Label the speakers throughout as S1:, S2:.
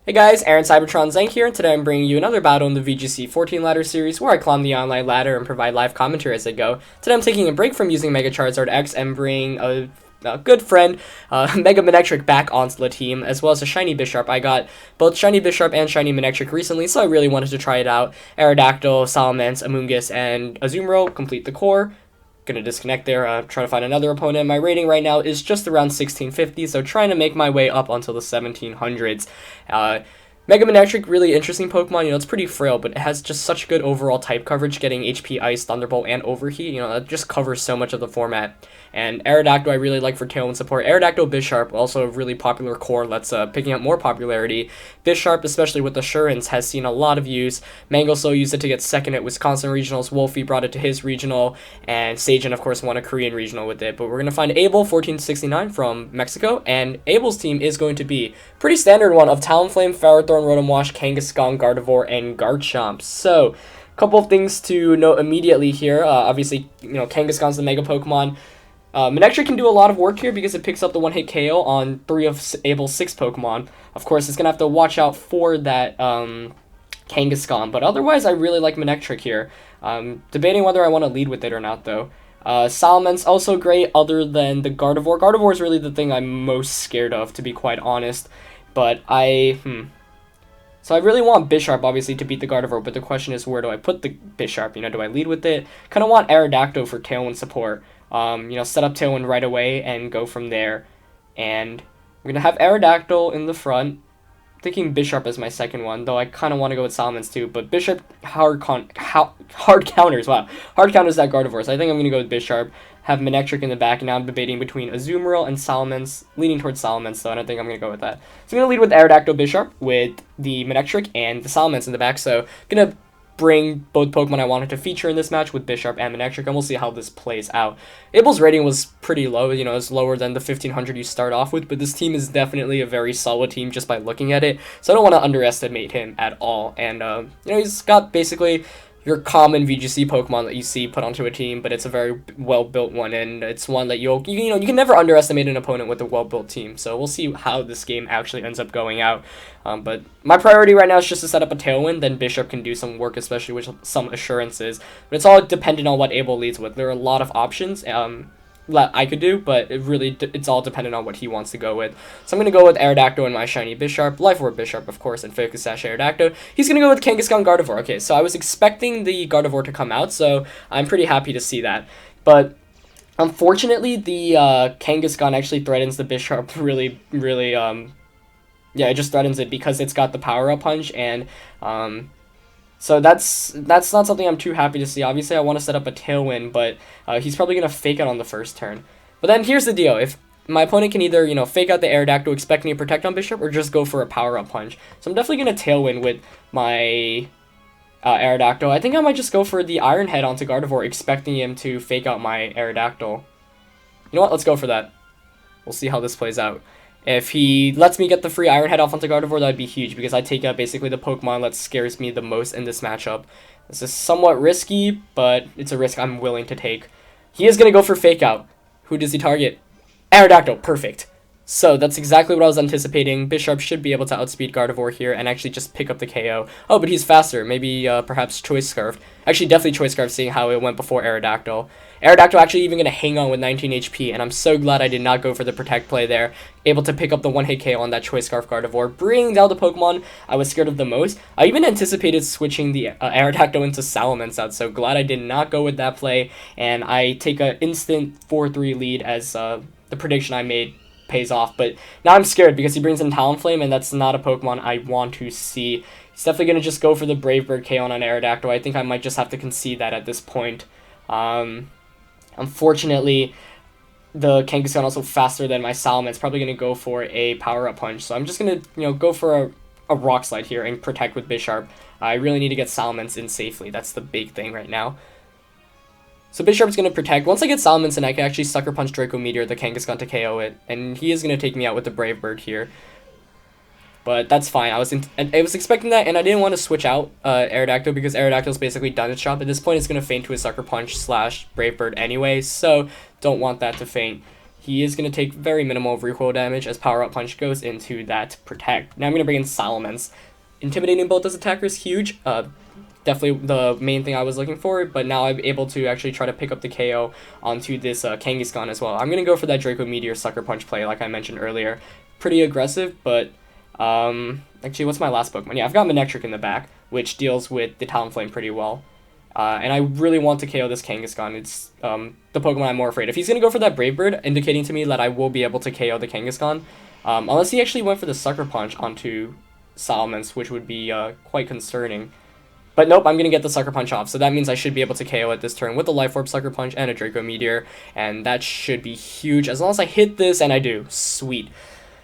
S1: Hey guys, Aaron Cybertron Zank here, and today I'm bringing you another battle in the VGC 14 ladder series where I climb the online ladder and provide live commentary as I go. Today I'm taking a break from using Mega Charizard X and bringing a good friend, Mega Manectric, back onto the team, as well as a Shiny Bisharp. I got both Shiny Bisharp and Shiny Manectric recently, so I really wanted to try it out. Aerodactyl, Salamence, Amoonguss, and Azumarill complete the core. Gonna disconnect there, try to find another opponent. My rating right now is just around 1650, so trying to make my way up until the 1700s. Mega Manectric, really interesting Pokemon. It's pretty frail, but it has just such good overall type coverage, getting HP, Ice, Thunderbolt, and Overheat. That just covers so much of the format. And Aerodactyl I really like for Tailwind support. Aerodactyl, Bisharp, also a really popular core that's picking up more popularity. Bisharp, especially with Assurance, has seen a lot of use. Mangosol used it to get second at Wisconsin Regionals. Wolfie brought it to his regional, and Sagen, of course, won a Korean regional with it. But we're going to find Abel, 1469 from Mexico, and Abel's team is going to be pretty standard one of Talonflame, Ferrothorn, Rotom-Wash, Kangaskhan, Gardevoir, and Garchomp. So, a couple of things to note immediately here. Obviously, Kangaskhan's the Mega Pokemon. Manectric can do a lot of work here because it picks up the one-hit KO on 3 of Abel's 6 Pokemon. Of course, it's going to have to watch out for that Kangaskhan, but otherwise I really like Manectric here. Debating whether I want to lead with it or not, though. Salamence, also great, other than the Gardevoir. Gardevoir is really the thing I'm most scared of, to be quite honest. But So I really want Bisharp, obviously, to beat the Gardevoir, but the question is, where do I put the Bisharp? Do I lead with it? Kind of want Aerodactyl for Tailwind support. Set up Tailwind right away and go from there. And we're going to have Aerodactyl in the front. Thinking Bisharp as my second one, though I kind of want to go with Salamence too. But Bisharp hard counters. Wow. Hard counters that Gardevoir. So I think I'm going to go with Bisharp. Have Manectric in the back, and now I'm debating between Azumarill and Salamence. Leaning towards Salamence, though, and I think I'm going to go with that. So I'm going to lead with Aerodactyl Bisharp with the Manectric and the Salamence in the back. So going to bring both Pokemon I wanted to feature in this match with Bisharp and Manectric, and we'll see how this plays out. Abel's rating was pretty low, it's lower than the 1500 you start off with, but this team is definitely a very solid team just by looking at it, so I don't want to underestimate him at all. And, he's got basically your common VGC Pokemon that you see put onto a team, but it's a very well-built one, and it's one that you can never underestimate an opponent with a well-built team. So we'll see how this game actually ends up going out. But my priority right now is just to set up a Tailwind, then Bisharp can do some work, especially with some assurances. But it's all dependent on what Abel leads with. There are a lot of options that I could do, but it's all dependent on what he wants to go with. So I'm going to go with Aerodactyl and my Shiny Bisharp, Life Orb Bisharp, of course, and Focus Sash Aerodactyl. He's going to go with Kangaskhan Gardevoir. Okay, so I was expecting the Gardevoir to come out, so I'm pretty happy to see that. But unfortunately, the Kangaskhan actually threatens the Bisharp really, it just threatens it because it's got the Power-Up Punch, and so that's not something I'm too happy to see. Obviously, I want to set up a Tailwind, but he's probably going to fake out on the first turn. But then here's the deal. If my opponent can either, fake out the Aerodactyl expecting to protect on Bisharp, or just go for a Power-Up Punch. So I'm definitely going to Tailwind with my Aerodactyl. I think I might just go for the Iron Head onto Gardevoir, expecting him to fake out my Aerodactyl. You know what? Let's go for that. We'll see how this plays out. If he lets me get the free Iron Head off onto Gardevoir, that would be huge, because I take out basically the Pokemon that scares me the most in this matchup. This is somewhat risky, but it's a risk I'm willing to take. He is going to go for Fake Out. Who does he target? Aerodactyl. Perfect. So that's exactly what I was anticipating. Bisharp should be able to outspeed Gardevoir here and actually just pick up the KO. Oh, but he's faster. Maybe perhaps Choice Scarf. Actually, definitely Choice Scarf, seeing how it went before Aerodactyl. Aerodactyl actually even going to hang on with 19 HP, and I'm so glad I did not go for the Protect play there. Able to pick up the one-hit KO on that Choice Scarf Gardevoir, bringing down the Pokemon I was scared of the most. I even anticipated switching the Aerodactyl into Salamence out, so glad I did not go with that play, and I take an instant 4-3 lead as the prediction I made pays off. But now I'm scared because he brings in Talonflame, and that's not a Pokemon I want to see. He's definitely going to just go for the Brave Bird KO on Aerodactyl. I think I might just have to concede that at this point. Unfortunately, the Kangaskhan also faster than my Salamence. Probably going to go for a Power-Up Punch. So I'm just going to, go for a Rock Slide here and protect with Bisharp. I really need to get Salamence in safely. That's the big thing right now. So Bisharp's going to protect. Once I get Salamence in, I can actually Sucker Punch Draco Meteor, the Kangaskhan, to KO it. And he is going to take me out with the Brave Bird here. But that's fine. I was expecting that, and I didn't want to switch out Aerodactyl because Aerodactyl's basically done its job. At this point, it's going to faint to a Sucker Punch / Brave Bird anyway, so don't want that to faint. he is going to take very minimal recoil damage as Power Up Punch goes into that Protect. Now I'm going to bring in Salamence. Intimidating both those attackers, huge. Definitely the main thing I was looking for, but now I'm able to actually try to pick up the KO onto this Kangaskhan as well. I'm going to go for that Draco Meteor Sucker Punch play like I mentioned earlier. Pretty aggressive, but actually, what's my last Pokemon? Yeah, I've got Manectric in the back, which deals with the Talonflame pretty well. And I really want to KO this Kangaskhan. It's the Pokemon I'm more afraid of. He's going to go for that Brave Bird, indicating to me that I will be able to KO the Kangaskhan. Unless he actually went for the Sucker Punch onto Salamence, which would be quite concerning. But nope, I'm going to get the Sucker Punch off, so that means I should be able to KO it this turn with the Life Orb Sucker Punch and a Draco Meteor, and that should be huge as long as I hit this, and I do. Sweet.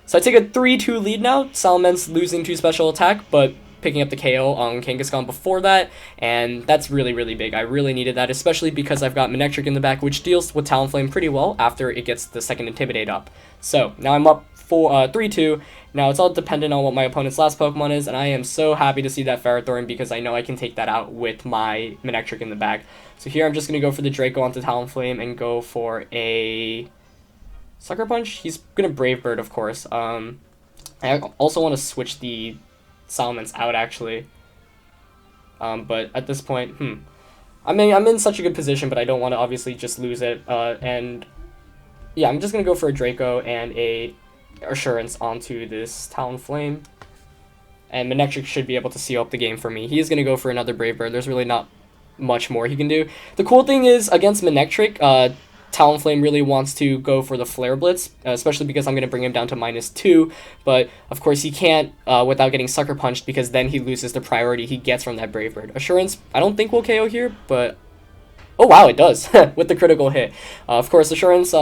S1: So I take a 3-2 lead now, Salamence losing to special attack, but picking up the KO on Kangaskhan before that, and that's really, really big. I really needed that, especially because I've got Manectric in the back, which deals with Talonflame pretty well after it gets the second Intimidate up. So now I'm up 3-2. Now it's all dependent on what my opponent's last Pokemon is, and I am so happy to see that Ferrothorn because I know I can take that out with my Manectric in the back. So here I'm just going to go for the Draco onto Talonflame and go for a Sucker Punch. He's going to Brave Bird, of course. I also want to switch the Salamence out, actually. But at this point, I'm in such a good position, but I don't want to obviously just lose it. And yeah, I'm just going to go for a Draco and a Assurance onto this Talonflame. And Manectric should be able to seal up the game for me. He is going to go for another Brave Bird. There's really not much more he can do. The cool thing is, against Manectric, Talonflame really wants to go for the Flare Blitz, especially because I'm going to bring him down to -2, but of course he can't without getting Sucker Punched because then he loses the priority he gets from that Brave Bird. Assurance, I don't think will KO here, but oh wow, it does, with the critical hit. Of course, Assurance,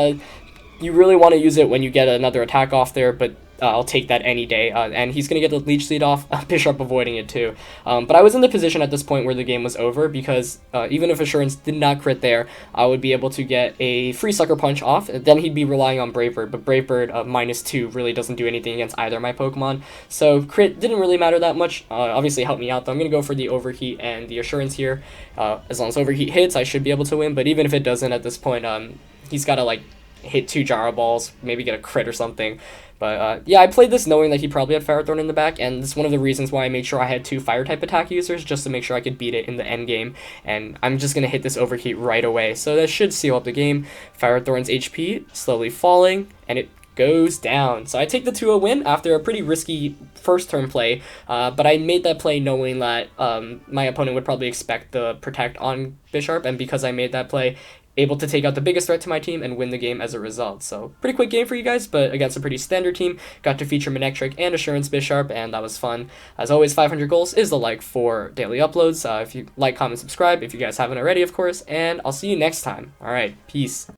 S1: you really want to use it when you get another attack off there, but I'll take that any day. And he's going to get the Leech Seed off, Bisharp avoiding it too. But I was in the position at this point where the game was over because even if Assurance did not crit there, I would be able to get a free Sucker Punch off. And then he'd be relying on Brave Bird, but Brave Bird -2 really doesn't do anything against either of my Pokemon. So crit didn't really matter that much. Obviously helped me out though. I'm going to go for the Overheat and the Assurance here. As long as Overheat hits, I should be able to win. But even if it doesn't at this point, he's got to like hit 2 Gyro Balls, maybe get a crit or something. But yeah, I played this knowing that he probably had Ferrothorn in the back, and it's one of the reasons why I made sure I had 2 Fire-type attack users, just to make sure I could beat it in the end game. And I'm just going to hit this Overheat right away, so that should seal up the game. Ferrothorn's HP slowly falling, and it goes down. So I take the 2-0 win after a pretty risky first turn play, but I made that play knowing that my opponent would probably expect the Protect on Bisharp, and because I made that play, able to take out the biggest threat to my team and win the game as a result. So pretty quick game for you guys, but against a pretty standard team. Got to feature Manectric and Assurance Bisharp, and that was fun. As always, 500 goals is the like for daily uploads. If you like, comment, subscribe if you guys haven't already, of course, and I'll see you next time. All right, peace.